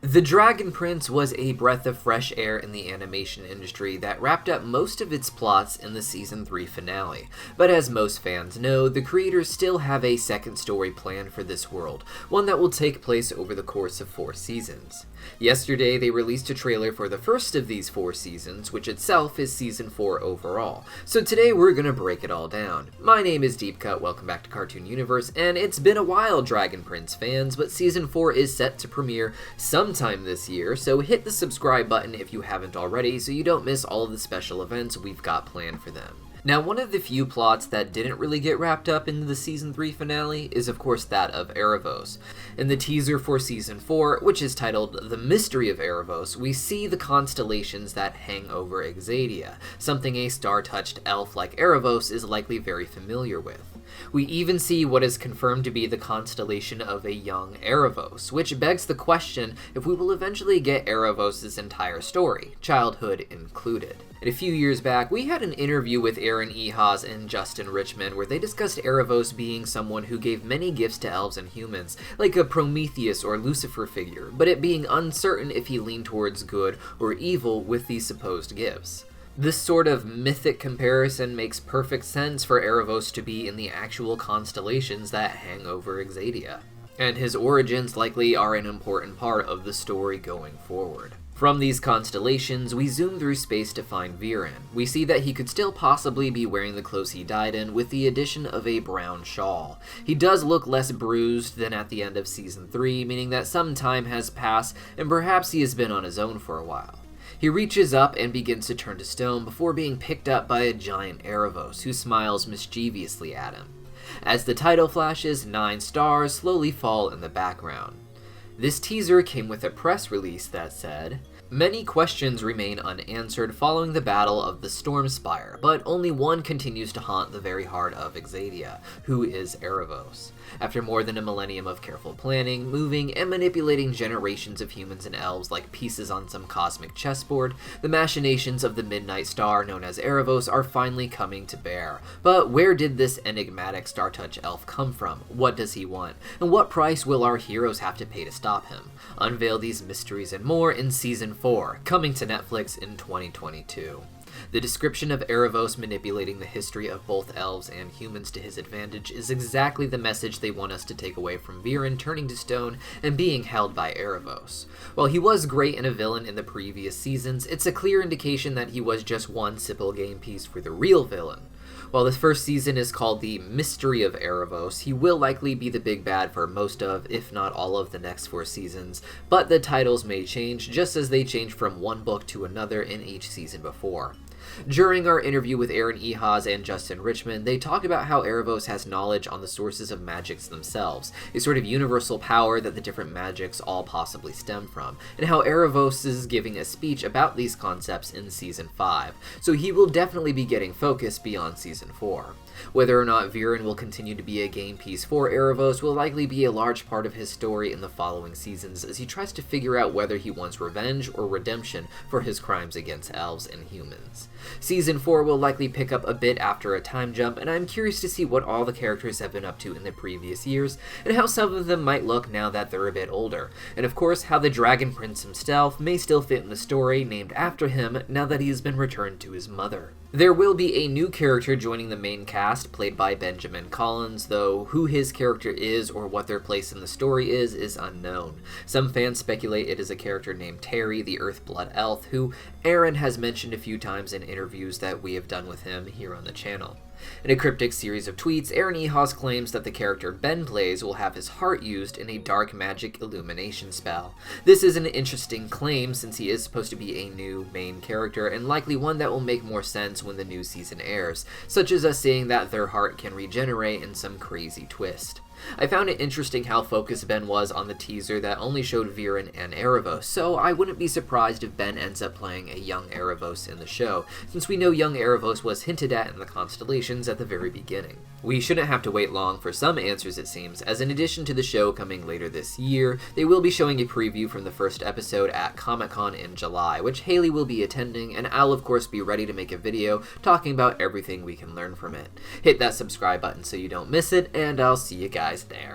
The Dragon Prince was a breath of fresh air in the animation industry that wrapped up most of its plots in the Season 3 finale. But as most fans know, the creators still have a second story planned for this world, one that will take place over the course of 4 seasons. Yesterday, they released a trailer for the first of these 4 seasons, which itself is Season 4 overall. So today we're gonna break it all down. My name is Deepcut, welcome back to Cartoon Universe, and it's been a while, Dragon Prince fans, but Season 4 is set to premiere sometime this year, so hit the subscribe button if you haven't already so you don't miss all of the special events we've got planned for them. Now, one of the few plots that didn't really get wrapped up in the Season 3 finale is of course that of Aaravos. In the teaser for Season 4, which is titled The Mystery of Aaravos, we see the constellations that hang over Exadia, something a star-touched elf like Aaravos is likely very familiar with. We even see what is confirmed to be the constellation of a young Aaravos, which begs the question if we will eventually get Aaravos' entire story, childhood included. And a few years back, we had an interview with Aaron Ehasz and Justin Richmond where they discussed Aaravos being someone who gave many gifts to elves and humans, like a Prometheus or Lucifer figure, but it being uncertain if he leaned towards good or evil with these supposed gifts. This sort of mythic comparison makes perfect sense for Aaravos to be in the actual constellations that hang over Exadia, and his origins likely are an important part of the story going forward. From these constellations, we zoom through space to find Viren. We see that he could still possibly be wearing the clothes he died in with the addition of a brown shawl. He does look less bruised than at the end of Season 3, meaning that some time has passed and perhaps he has been on his own for a while. He reaches up and begins to turn to stone before being picked up by a giant Aaravos who smiles mischievously at him. As the title flashes, 9 stars slowly fall in the background. This teaser came with a press release that said, "Many questions remain unanswered following the Battle of the Stormspire, but only one continues to haunt the very heart of Exadia, who is Aaravos. After more than a millennium of careful planning, moving, and manipulating generations of humans and elves like pieces on some cosmic chessboard, the machinations of the Midnight Star known as Aaravos are finally coming to bear. But where did this enigmatic Star-Touch elf come from? What does he want? And what price will our heroes have to pay to stop him? Unveil these mysteries and more in Season 4, coming to Netflix in 2022. The description of Aaravos manipulating the history of both elves and humans to his advantage is exactly the message they want us to take away from Viren turning to stone and being held by Aaravos. While he was great and a villain in the previous seasons, it's a clear indication that he was just one simple game piece for the real villain. While the first season is called The Mystery of Aaravos, he will likely be the big bad for most of, if not all of, the next 4 seasons, but the titles may change just as they change from one book to another in each season before. During our interview with Aaron Ehasz and Justin Richmond, they talked about how Aaravos has knowledge on the sources of magics themselves, a sort of universal power that the different magics all possibly stem from, and how Aaravos is giving a speech about these concepts in Season 5, so he will definitely be getting focus beyond Season 4. Whether or not Viren will continue to be a game piece for Aaravos will likely be a large part of his story in the following seasons as he tries to figure out whether he wants revenge or redemption for his crimes against elves and humans. Season 4 will likely pick up a bit after a time jump, and I'm curious to see what all the characters have been up to in the previous years, and how some of them might look now that they're a bit older, and of course how the Dragon Prince himself may still fit in the story named after him now that he has been returned to his mother. There will be a new character joining the main cast, played by Benjamin Collins, though who his character is or what their place in the story is unknown. Some fans speculate it is a character named Terry, the Earthblood elf, who Aaron has mentioned a few times in interviews that we have done with him here on the channel. In a cryptic series of tweets, Aaron Ehasz claims that the character Ben plays will have his heart used in a dark magic illumination spell. This is an interesting claim since he is supposed to be a new main character and likely one that will make more sense when the new season airs, such as us seeing that their heart can regenerate in some crazy twist. I found it interesting how focused Ben was on the teaser that only showed Viren and Aaravos, so I wouldn't be surprised if Ben ends up playing a young Aaravos in the show, since we know young Aaravos was hinted at in the constellations at the very beginning. We shouldn't have to wait long for some answers, it seems, as in addition to the show coming later this year, they will be showing a preview from the first episode at Comic-Con in July, which Hailey will be attending, and I'll of course be ready to make a video talking about everything we can learn from it. Hit that subscribe button so you don't miss it, and I'll see you guys there.